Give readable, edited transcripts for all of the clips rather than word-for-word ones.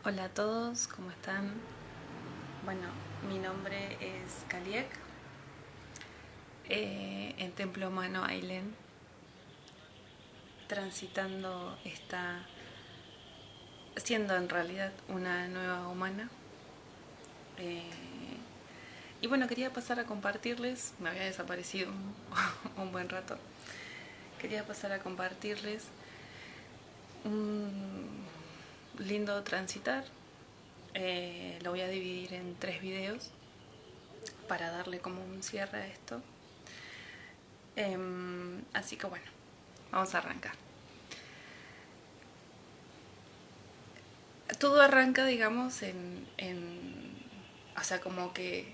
Hola a todos, ¿cómo están? Bueno, mi nombre es Kaliek, en Templo Humano Ailén, transitando esta, siendo en realidad una nueva humana. Eh, y bueno, quería pasar a compartirles, me había desaparecido un buen rato, quería pasar a compartirles un lindo transitar. Lo voy a dividir en 3 videos para darle como un cierre a esto. Así que bueno, vamos a arrancar. Todo arranca, digamos, o sea, como que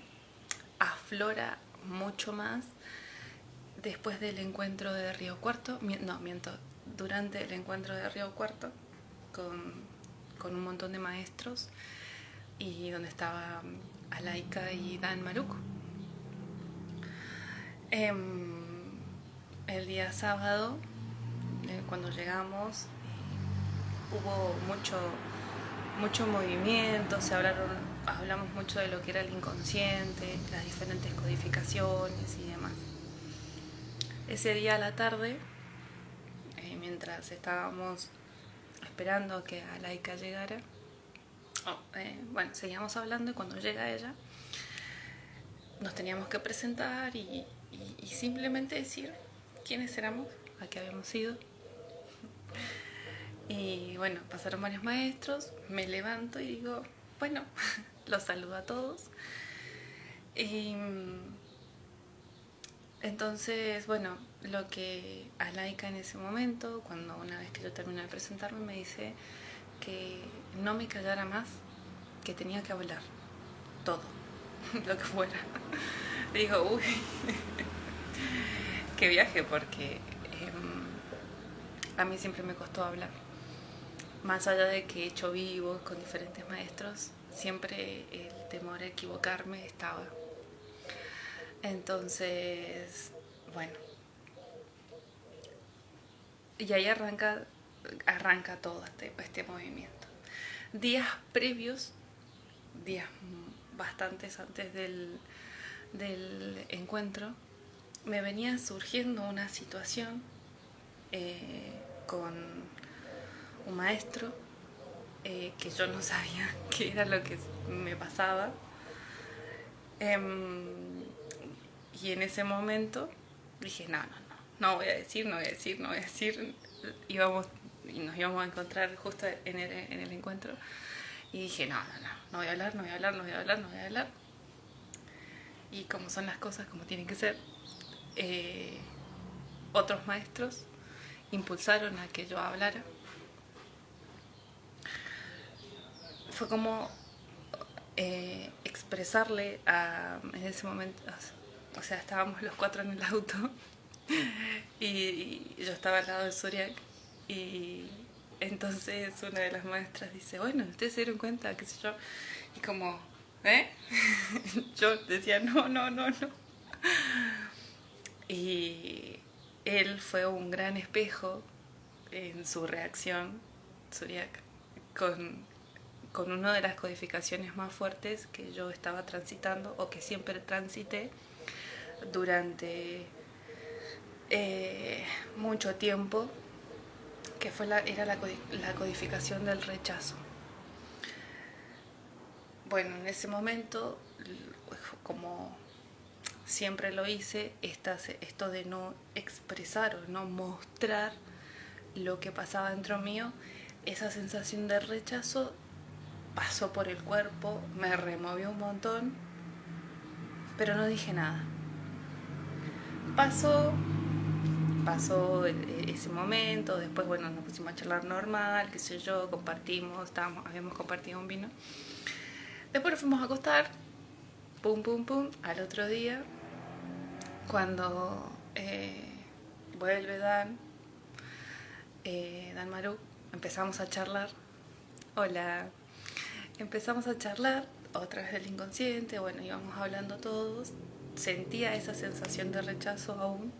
aflora mucho más después del encuentro de Río Cuarto, no, miento, durante el encuentro de Río Cuarto con, con un montón de maestros y donde estaba Alaika y Dan Maruk. El día sábado, cuando llegamos, hubo mucho movimiento, hablamos mucho de lo que era el inconsciente, las diferentes codificaciones y demás. Ese día a la tarde, mientras estábamos esperando a que Alaika llegara, bueno, seguíamos hablando y cuando llega ella, nos teníamos que presentar y simplemente decir quiénes éramos, a qué habíamos ido. Y bueno, pasaron varios maestros, me levanto y digo, bueno, los saludo a todos. Y entonces, bueno, lo que Alaika en ese momento, cuando una vez que yo terminé de presentarme, me dice que no me callara más, que tenía que hablar, todo, lo que fuera. Digo, uy, qué viaje, porque a mí siempre me costó hablar. Más allá de que he hecho vivos con diferentes maestros, siempre el temor a equivocarme estaba. Entonces, bueno, y ahí arranca todo este movimiento. Días previos, días bastantes antes del encuentro, me venía surgiendo una situación con un maestro que yo no sabía qué era lo que me pasaba. Y en ese momento dije, no voy a decir, no voy a decir, no voy a decir. Y nos íbamos a encontrar justo en el encuentro. Y dije, no voy a hablar, no voy a hablar, no voy a hablar, no voy a hablar. Y como son las cosas, como tienen que ser, eh, otros maestros impulsaron a que yo hablara. Fue como expresarle en ese momento, o sea, estábamos los 4 en el auto y yo estaba al lado de Zodiac y entonces una de las maestras dice, bueno, ustedes se dieron cuenta, qué sé yo, y como, ¿eh? Yo decía, no. Y él fue un gran espejo en su reacción, Zodiac, con una de las codificaciones más fuertes que yo estaba transitando o que siempre transité durante mucho tiempo, que era la codificación del rechazo. Bueno, en ese momento, como siempre lo hice, esto de no expresar o no mostrar lo que pasaba dentro mío, esa sensación de rechazo pasó por el cuerpo, me removió un montón, pero no dije nada. Pasó, pasó ese momento, después bueno, nos pusimos a charlar normal, qué sé yo, habíamos compartido un vino. Después nos fuimos a acostar, pum, al otro día, cuando vuelve Dan Maru, empezamos a charlar. Hola, empezamos a charlar otra vez del inconsciente, bueno, íbamos hablando todos, sentía esa sensación de rechazo aún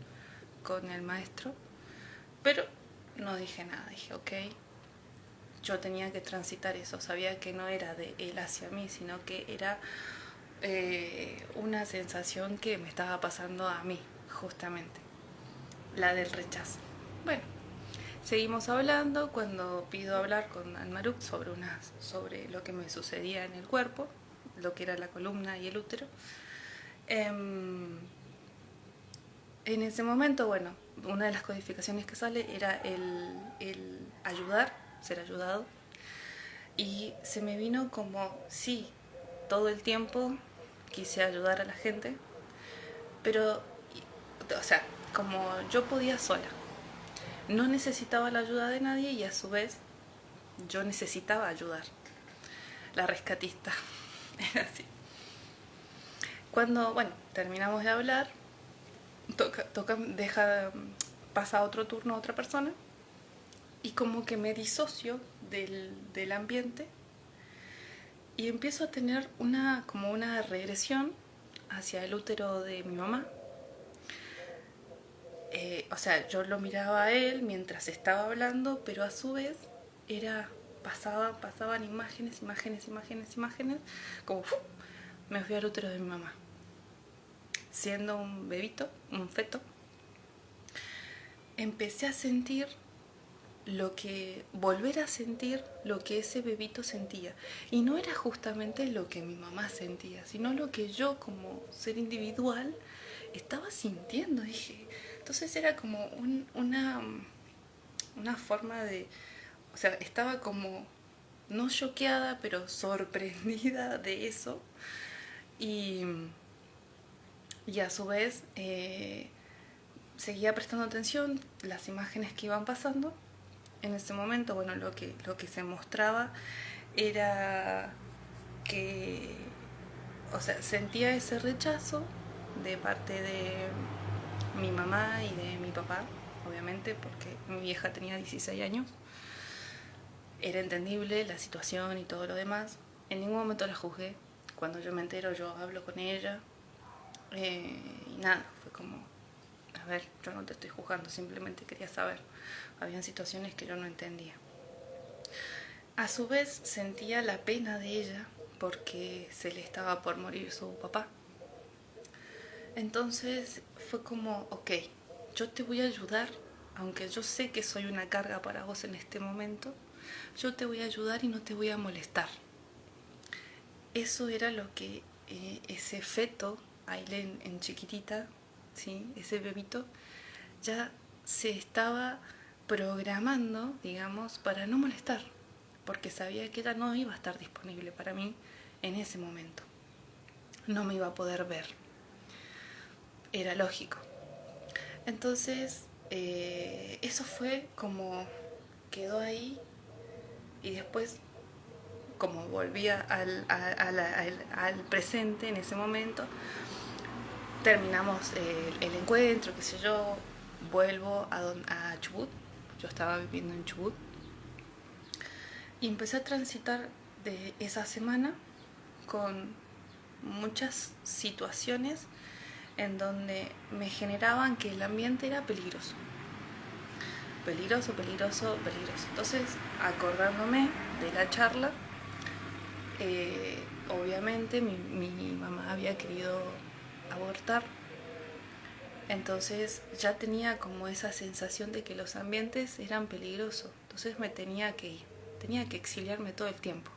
con el maestro, pero no dije nada, dije ok, yo tenía que transitar eso, sabía que no era de él hacia mí, sino que era una sensación que me estaba pasando a mí, justamente, la del rechazo. Bueno, seguimos hablando cuando pido hablar con Almaruk sobre lo que me sucedía en el cuerpo, lo que era la columna y el útero. En ese momento, bueno, una de las codificaciones que sale era el ayudar, ser ayudado. Y se me vino como, sí, todo el tiempo quise ayudar a la gente, pero, o sea, como yo podía sola. No necesitaba la ayuda de nadie y a su vez yo necesitaba ayudar. La rescatista. Era así. Cuando, bueno, terminamos de hablar, pasa otro turno a otra persona y como que me disocio del ambiente y empiezo a tener como una regresión hacia el útero de mi mamá. O sea, yo lo miraba a él mientras estaba hablando, pero a su vez pasaban imágenes, como me fui al útero de mi mamá. Siendo un bebito, un feto, empecé a sentir volver a sentir lo que ese bebito sentía. Y no era justamente lo que mi mamá sentía, sino lo que yo como ser individual estaba sintiendo. Dije, entonces era como una forma de, o sea, estaba como no choqueada, pero sorprendida de eso. Y a su vez seguía prestando atención las imágenes que iban pasando. En ese momento, bueno, lo que se mostraba era que, o sea, sentía ese rechazo de parte de mi mamá y de mi papá, obviamente, porque mi vieja tenía 16 años. Era entendible la situación y todo lo demás. En ningún momento la juzgué. Cuando yo me entero, yo hablo con ella. Y nada, fue como, a ver, yo no te estoy juzgando, simplemente quería saber. Habían situaciones que yo no entendía. A su vez sentía la pena de ella porque se le estaba por morir su papá. Entonces fue como, ok, yo te voy a ayudar, aunque yo sé que soy una carga para vos en este momento, yo te voy a ayudar y no te voy a molestar. Eso era lo que ese feto, Ailén en chiquitita, ¿sí? Ese bebito, ya se estaba programando, digamos, para no molestar, porque sabía que ella no iba a estar disponible para mí en ese momento. No me iba a poder ver. Era lógico. Entonces, eso fue como quedó ahí y después, como volvía al presente en ese momento, terminamos el encuentro, qué sé yo, vuelvo a Chubut. Yo estaba viviendo en Chubut y empecé a transitar de esa semana con muchas situaciones en donde me generaban que el ambiente era peligroso. Peligroso. Entonces, acordándome de la charla, obviamente mi mamá había querido abortar. Entonces ya tenía como esa sensación de que los ambientes eran peligrosos. Entonces me tenía que ir, tenía que exiliarme todo el tiempo.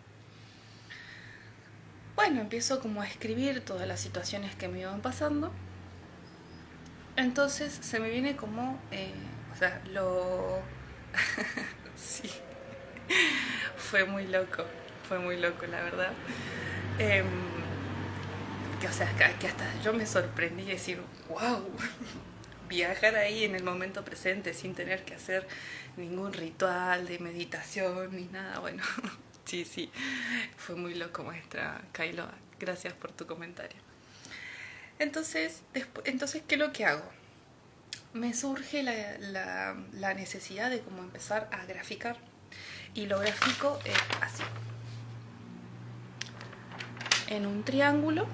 Bueno, empiezo como a escribir todas las situaciones que me iban pasando. Entonces se me viene como, sí, fue muy loco la verdad. Que hasta yo me sorprendí y decir, wow, viajar ahí en el momento presente sin tener que hacer ningún ritual de meditación ni nada. Bueno, sí, fue muy loco, maestra Kailoa. Gracias por tu comentario. Entonces, ¿qué es lo que hago? Me surge la necesidad de como empezar a graficar. Y lo grafico así. En un triángulo,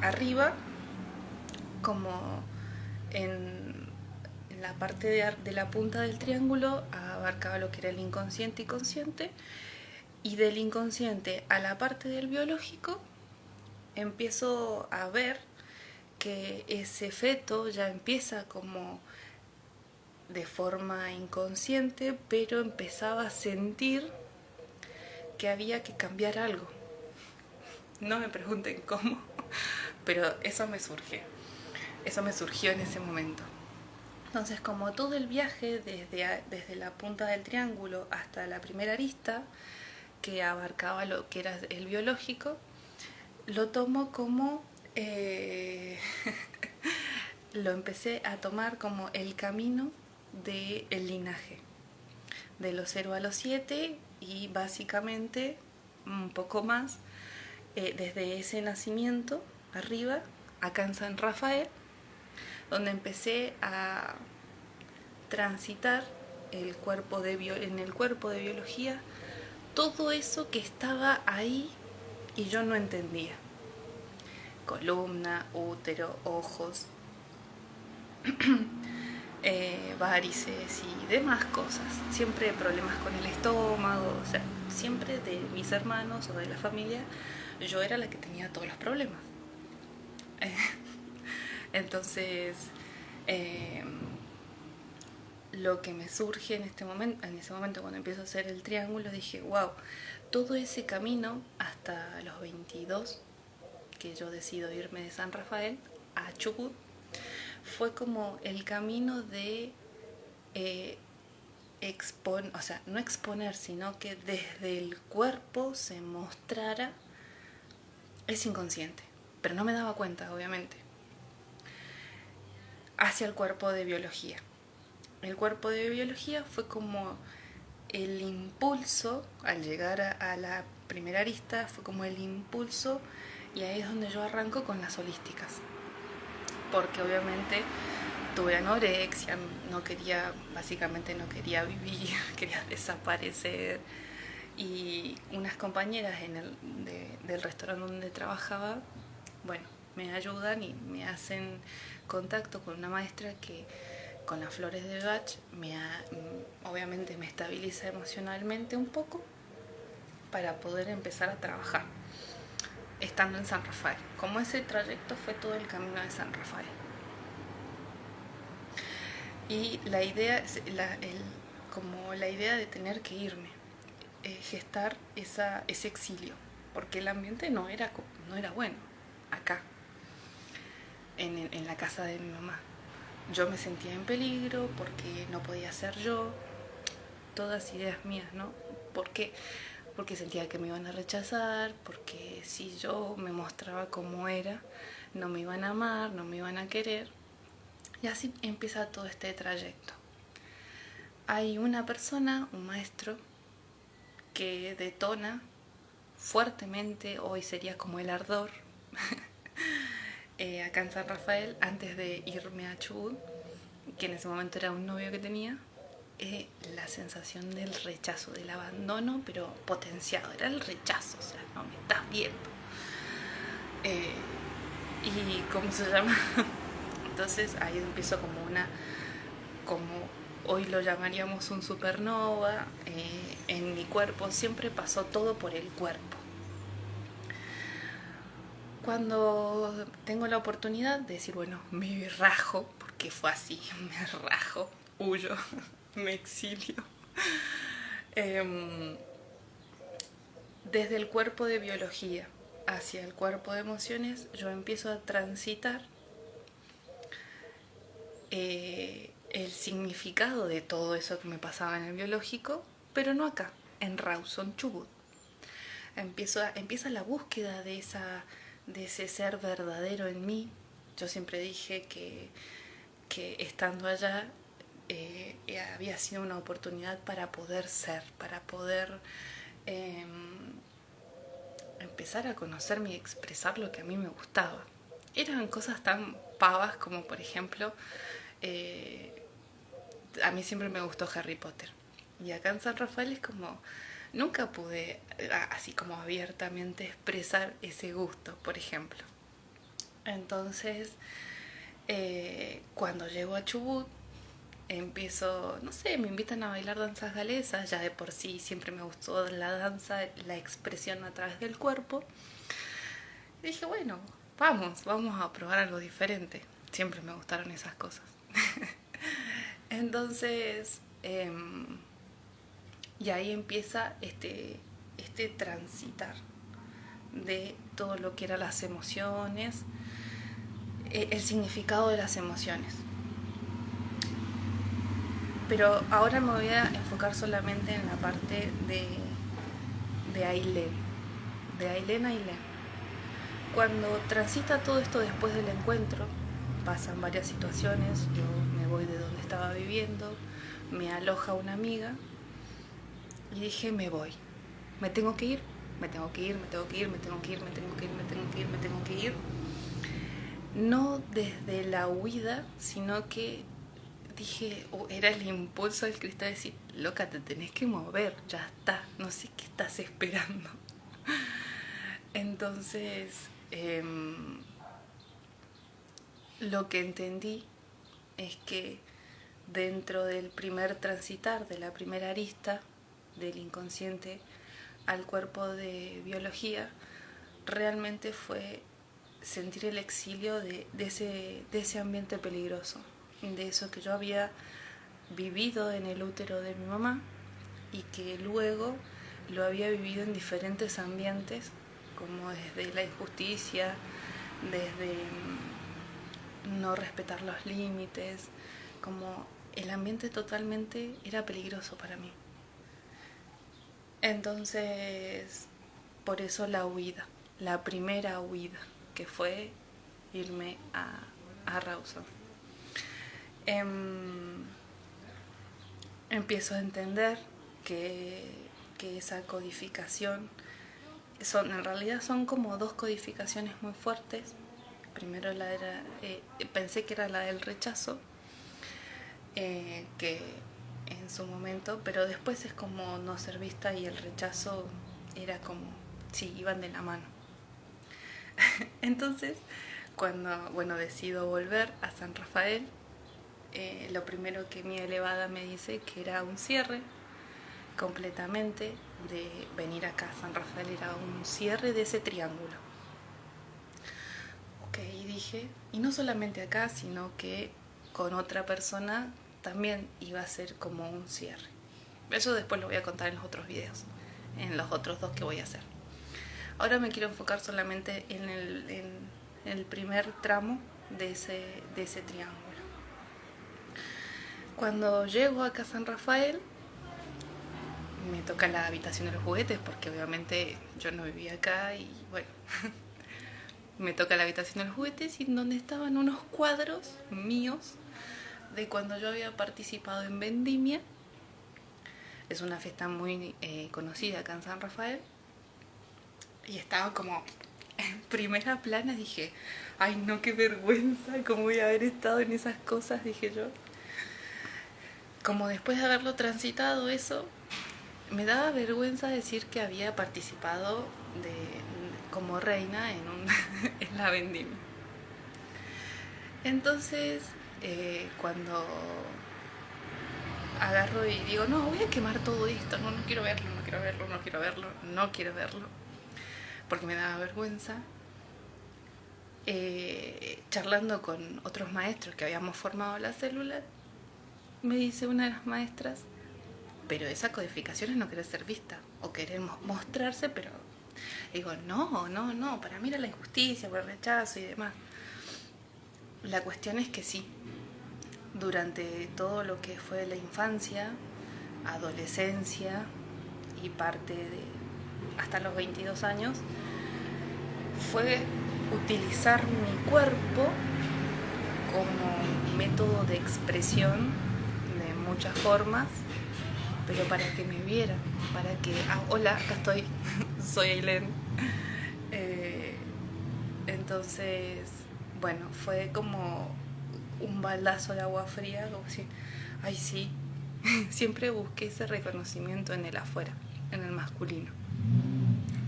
arriba, como en la parte de la punta del triángulo, abarcaba lo que era el inconsciente y consciente, y del inconsciente a la parte del biológico empiezo a ver que ese feto ya empieza como de forma inconsciente, pero empezaba a sentir que había que cambiar algo. No me pregunten cómo, pero eso me surgió en ese momento. Entonces, como todo el viaje desde la punta del triángulo hasta la primera arista, que abarcaba lo que era el biológico, lo tomo como lo empecé a tomar como el camino del linaje, de los 0 a los 7, y básicamente un poco más desde ese nacimiento arriba, acá en San Rafael, donde empecé a transitar en el cuerpo de biología todo eso que estaba ahí y yo no entendía. Columna, útero, ojos, varices y demás cosas. Siempre problemas con el estómago, o sea, siempre de mis hermanos o de la familia, yo era la que tenía todos los problemas. Entonces, lo que me surge en ese momento cuando empiezo a hacer el triángulo, dije, wow, todo ese camino hasta los 22, que yo decido irme de San Rafael a Chubut, fue como el camino de o sea, no exponer, sino que desde el cuerpo se mostrara ese inconsciente, pero no me daba cuenta, obviamente, hacia el cuerpo de biología. El cuerpo de biología fue como el impulso, al llegar a la primera arista, fue como el impulso, y ahí es donde yo arranco con las holísticas. Porque obviamente tuve anorexia, básicamente no quería vivir, quería desaparecer. Y unas compañeras del restaurante donde trabajaba, bueno, me ayudan y me hacen contacto con una maestra que con las flores de Bach obviamente me estabiliza emocionalmente un poco para poder empezar a trabajar estando en San Rafael. Como ese trayecto fue todo el camino de San Rafael. Y la idea, como la idea de tener que irme, gestar ese exilio, porque el ambiente no era bueno acá, en la casa de mi mamá. Yo me sentía en peligro porque no podía ser yo, todas ideas mías, ¿no? ¿Por qué? Porque sentía que me iban a rechazar, porque si yo me mostraba como era, no me iban a amar, no me iban a querer. Y así empieza todo este trayecto. Hay una persona, un maestro, que detona fuertemente, hoy sería como el ardor, acá en San Rafael, antes de irme a Chubut, que en ese momento era un novio que tenía, la sensación del rechazo, del abandono, pero potenciado, era el rechazo, o sea, no me estás viendo. ¿Y cómo se llama? Entonces ahí empiezo como hoy lo llamaríamos un supernova. En mi cuerpo siempre pasó todo por el cuerpo. Cuando tengo la oportunidad de decir, bueno, me rajo, porque fue así, me rajo, huyo, me exilio. Desde el cuerpo de biología hacia el cuerpo de emociones, yo empiezo a transitar el significado de todo eso que me pasaba en el biológico, pero no acá, en Rawson, Chubut. Empieza la búsqueda de ese ser verdadero en mí. Yo siempre dije que estando allá había sido una oportunidad para poder ser, para poder empezar a conocerme y expresar lo que a mí me gustaba. Eran cosas tan pavas como, por ejemplo, a mí siempre me gustó Harry Potter. Y acá en San Rafael es como, nunca pude así como abiertamente expresar ese gusto, por ejemplo. Entonces, cuando llego a Chubut, empiezo, no sé, me invitan a bailar danzas galesas, ya de por sí siempre me gustó la danza, la expresión a través del cuerpo. Y dije, bueno, vamos a probar algo diferente. Siempre me gustaron esas cosas. Entonces, y ahí empieza este transitar de todo lo que eran las emociones, el significado de las emociones. Pero ahora me voy a enfocar solamente en la parte de Ailén, de Ailén a Ailén. Cuando transita todo esto después del encuentro, pasan varias situaciones, yo me voy de donde estaba viviendo, me aloja una amiga y dije, me voy, me tengo que ir, me tengo que ir, me tengo que ir, me tengo que ir, me tengo que ir, me tengo que ir, me tengo que ir. No desde la huida, sino que dije, era el impulso del Cristo de decir, loca, te tenés que mover, ya está, no sé qué estás esperando. Entonces, lo que entendí es que dentro del primer transitar, de la primera arista, del inconsciente al cuerpo de biología, realmente fue sentir el exilio de ese ambiente peligroso, de eso que yo había vivido en el útero de mi mamá y que luego lo había vivido en diferentes ambientes, como desde la injusticia, desde no respetar los límites, como el ambiente totalmente era peligroso para mí. Entonces, por eso la huida, la primera huida, que fue irme a Rawson. Empiezo a entender que esa codificación en realidad son como dos codificaciones muy fuertes. Primero pensé que era la del rechazo, que en su momento, pero después es como no ser vista, y el rechazo era como, sí, iban de la mano. Entonces, cuando decido volver a San Rafael, lo primero que mi elevada me dice que era un cierre completamente de venir acá a San Rafael, era un cierre de ese triángulo. Ok, y dije, y no solamente acá, sino que con otra persona también iba a ser como un cierre. Eso después lo voy a contar en los otros videos, en los otros 2 que voy a hacer. Ahora me quiero enfocar solamente en el primer tramo de ese triángulo. Cuando llego acá a San Rafael, me toca la habitación de los juguetes, porque obviamente yo no vivía acá y bueno, me toca la habitación de los juguetes, y en donde estaban unos cuadros míos de cuando yo había participado en Vendimia. Es una fiesta muy conocida acá en San Rafael, y estaba como en primera plana. Dije, ay no, qué vergüenza, cómo voy a haber estado en esas cosas, dije yo. Como después de haberlo transitado eso, me daba vergüenza decir que había participado como reina en la vendimia. Entonces, cuando agarro y digo, no, voy a quemar todo esto, no quiero verlo, no quiero verlo, no quiero verlo, no quiero verlo, porque me daba vergüenza. Charlando con otros maestros que habíamos formado la célula, me dice una de las maestras, pero esa codificación es no querer ser vista o querer mostrarse, pero digo, no, para mí era la injusticia, por el rechazo y demás. La cuestión es que sí, durante todo lo que fue la infancia, adolescencia y parte de hasta los 22 años, fue utilizar mi cuerpo como método de expresión de muchas formas, pero para que me vieran, para que, hola, acá estoy, soy Ailén. Entonces, bueno, fue como un baldazo de agua fría, como si, ay sí, siempre busqué ese reconocimiento en el afuera, en el masculino.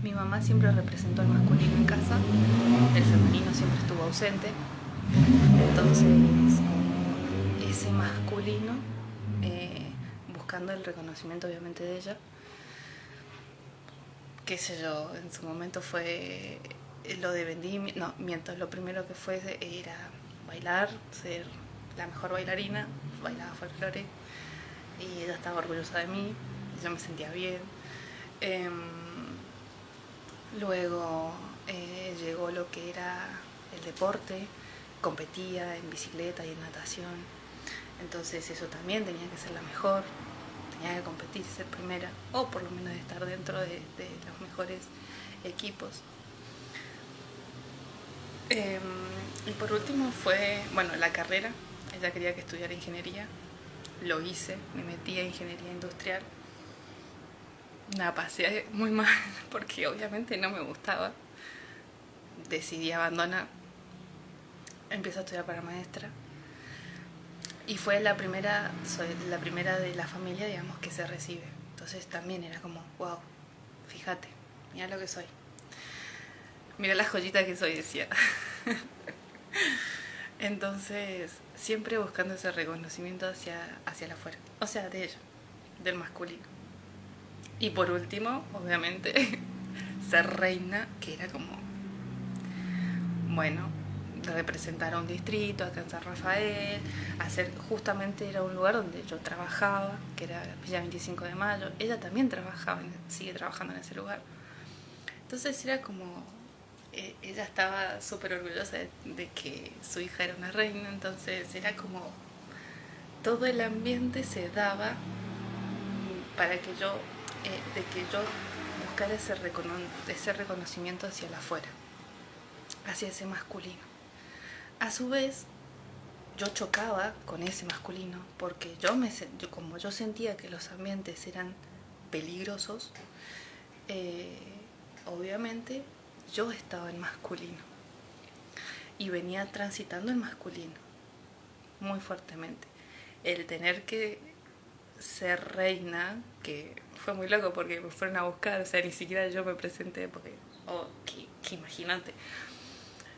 Mi mamá siempre representó al masculino en casa, el femenino siempre estuvo ausente, entonces como ese masculino buscando el reconocimiento obviamente de ella. Qué sé yo, en su momento fue lo de vendimia, no, miento, lo primero que fue era bailar, ser la mejor bailarina, bailaba folclore y ella estaba orgullosa de mí, yo me sentía bien. Luego llegó lo que era el deporte, competía en bicicleta y en natación, entonces eso también tenía que ser la mejor, tenía que competir, ser primera, o por lo menos estar dentro de los mejores equipos. Y por último fue, bueno, la carrera. Ella quería que estudiara ingeniería, lo hice, me metí a ingeniería industrial. La pasé muy mal porque obviamente no me gustaba. Decidí abandonar. Empecé a estudiar para maestra. Y fue soy la primera de la familia, digamos, que se recibe. Entonces también era como, wow, fíjate, mira lo que soy. Mira la joyita que soy, decía. Entonces, siempre buscando ese reconocimiento hacia el afuera. O sea, de ella, del masculino. Y por último, obviamente, ser reina, que era como, bueno, representar a un distrito, acá en San Rafael, justamente era un lugar donde yo trabajaba, que era Villa 25 de Mayo. Ella también sigue trabajando en ese lugar. Entonces era como, ella estaba súper orgullosa de que su hija era una reina, entonces era como, todo el ambiente se daba para que yo, de que yo buscara ese reconocimiento hacia el afuera, hacia ese masculino. A su vez, yo chocaba con ese masculino porque como yo sentía que los ambientes eran peligrosos, obviamente yo estaba en masculino y venía transitando el masculino muy fuertemente. El tener que ser reina, que fue muy loco porque me fueron a buscar, o sea, ni siquiera yo me presenté porque, que imagínate,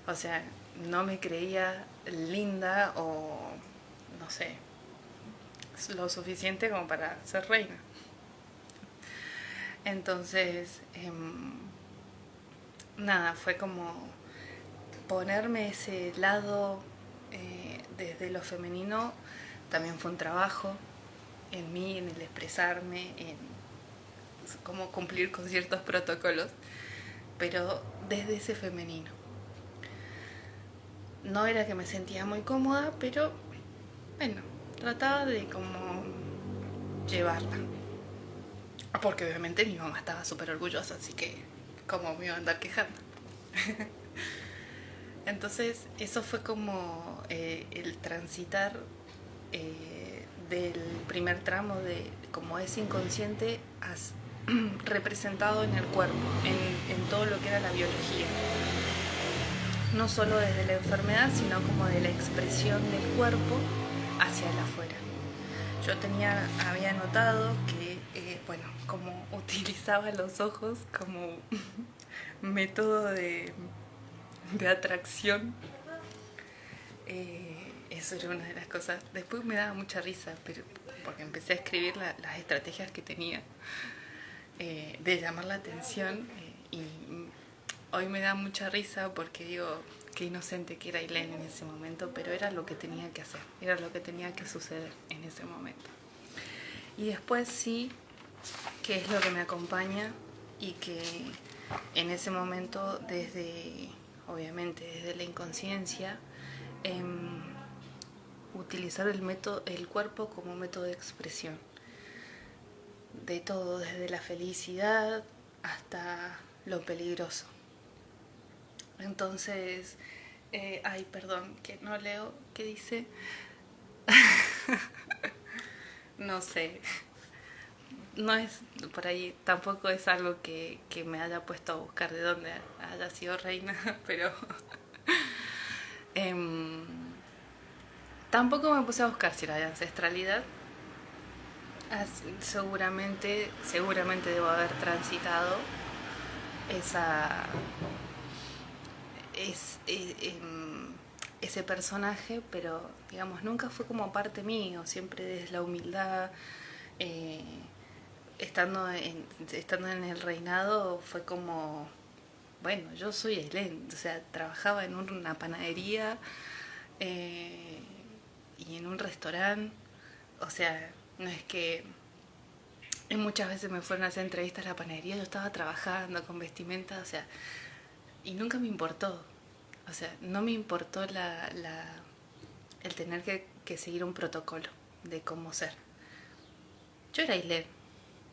o sea, no me creía linda o no sé, lo suficiente como para ser reina. Entonces, nada, fue como ponerme ese lado desde lo femenino. También fue un trabajo en mí, en el expresarme, en cómo cumplir con ciertos protocolos, pero desde ese femenino. No era que me sentía muy cómoda, pero bueno, trataba de como llevarla. Porque obviamente mi mamá estaba súper orgullosa, así que como me iba a andar quejando. Entonces eso fue como el transitar del primer tramo de como es inconsciente representado en el cuerpo, en todo lo que era la biología. No solo desde la enfermedad, sino como de la expresión del cuerpo hacia el afuera. Yo había notado que, bueno, como utilizaba los ojos como método de atracción, eso era una de las cosas. Después me daba mucha risa, pero porque empecé a escribir las estrategias que tenía de llamar la atención y hoy me da mucha risa porque digo, qué inocente que era Ailén en ese momento, pero era lo que tenía que hacer, era lo que tenía que suceder en ese momento. Y después sí, que es lo que me acompaña y que en ese momento obviamente desde la inconsciencia, utilizar el cuerpo como método de expresión de todo, desde la felicidad hasta lo peligroso. Entonces, perdón, que no leo, ¿qué dice? No sé, no es por ahí, tampoco es algo que me haya puesto a buscar de dónde haya sido reina, pero tampoco me puse a buscar si era de ancestralidad. Seguramente debo haber transitado ese personaje, pero digamos nunca fue como parte mío, siempre desde la humildad, Eh, estando en el reinado fue como, bueno, yo soy Ailén, o sea, trabajaba en una panadería eh, y en un restaurante, o sea, no es que y muchas veces me fueron a hacer entrevistas a la panadería, yo estaba trabajando con vestimenta, o sea, y nunca me importó, o sea, no me importó el tener que seguir un protocolo de cómo ser. Yo era Ailén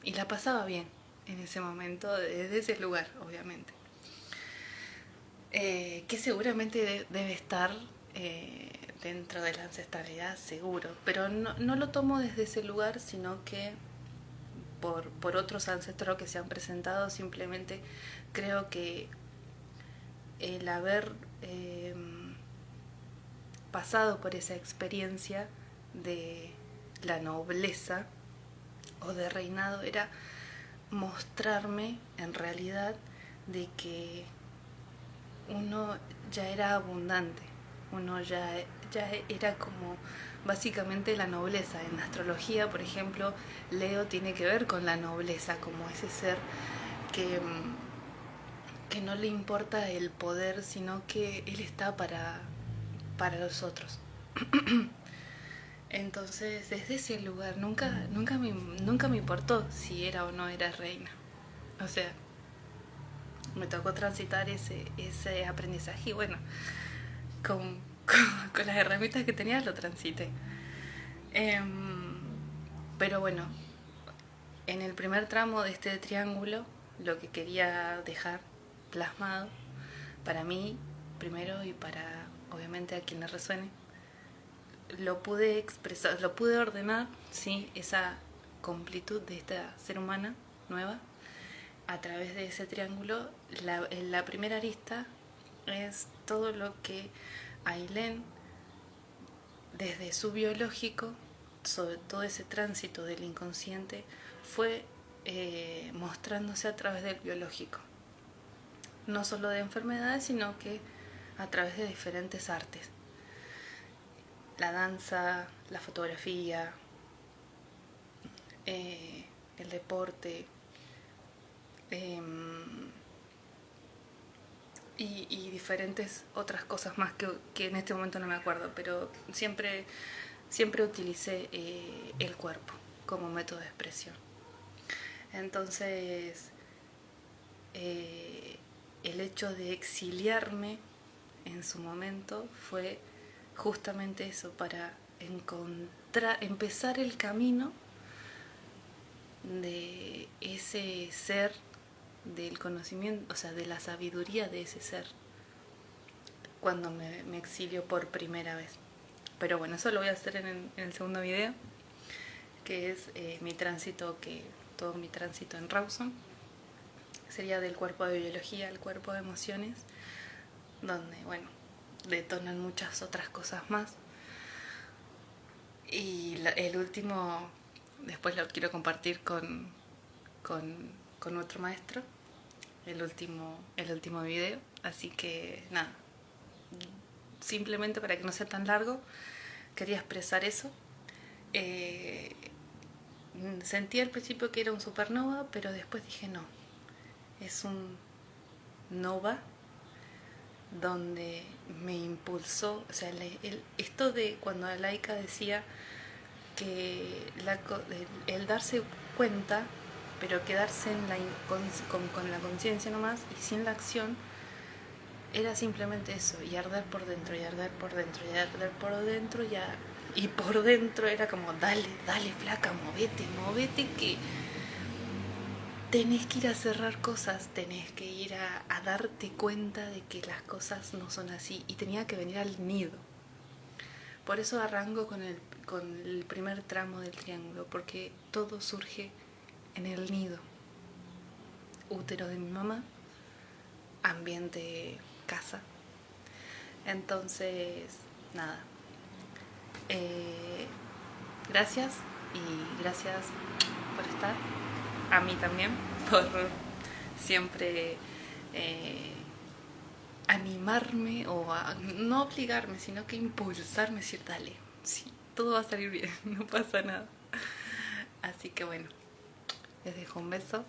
y la pasaba bien en ese momento, desde ese lugar, obviamente. Que seguramente debe estar dentro de la ancestralidad, seguro, pero no lo tomo desde ese lugar, sino que por otros ancestros que se han presentado, simplemente creo que el haber pasado por esa experiencia de la nobleza o de reinado era mostrarme en realidad de que uno ya era abundante, uno ya era como básicamente la nobleza. En astrología, por ejemplo, Leo tiene que ver con la nobleza, como ese ser que, que no le importa el poder, sino que él está para los otros. Entonces, desde ese lugar nunca me importó si era o no era reina. O sea, me tocó transitar ese aprendizaje y bueno, con las herramientas que tenía lo transité. Pero bueno, en el primer tramo de este triángulo, lo que quería dejar plasmado para mí primero y para obviamente a quien le resuene, lo pude expresar, lo pude ordenar, sí, esa completud de esta ser humana nueva a través de ese triángulo. La primera arista es todo lo que Ailén, desde su biológico, sobre todo ese tránsito del inconsciente, fue mostrándose a través del biológico. No solo de enfermedades, sino que a través de diferentes artes. La danza, la fotografía, el deporte, y diferentes otras cosas más que en este momento no me acuerdo, pero siempre utilicé el cuerpo como método de expresión. Entonces, el hecho de exiliarme en su momento fue justamente eso, para empezar el camino de ese ser, del conocimiento, o sea, de la sabiduría de ese ser, cuando me exilio por primera vez. Pero bueno, eso lo voy a hacer en el segundo video, que es todo mi tránsito en Rawson. Sería del cuerpo de biología al cuerpo de emociones, donde, bueno, detonan muchas otras cosas más. Y el último, después lo quiero compartir con otro maestro, el último video. Así que nada, simplemente para que no sea tan largo, quería expresar eso. Sentí al principio que era un supernova, pero después dije no, es un nova donde me impulsó, o sea, esto de cuando Laika decía que el darse cuenta, pero quedarse con la conciencia nomás y sin la acción, era simplemente eso, y arder por dentro, y arder por dentro, y arder por dentro, y por dentro era como, dale, flaca, movete, que tenés que ir a cerrar cosas, tenés que ir a darte cuenta de que las cosas no son así, y tenía que venir al nido. Por eso arranco con el primer tramo del triángulo, porque todo surge en el nido. Útero de mi mamá, ambiente casa. Entonces, nada. Gracias, y gracias por estar. A mí también, por siempre animarme, o no obligarme, sino que impulsarme, decir, dale, sí, todo va a salir bien, no pasa nada. Así que bueno, les dejo un beso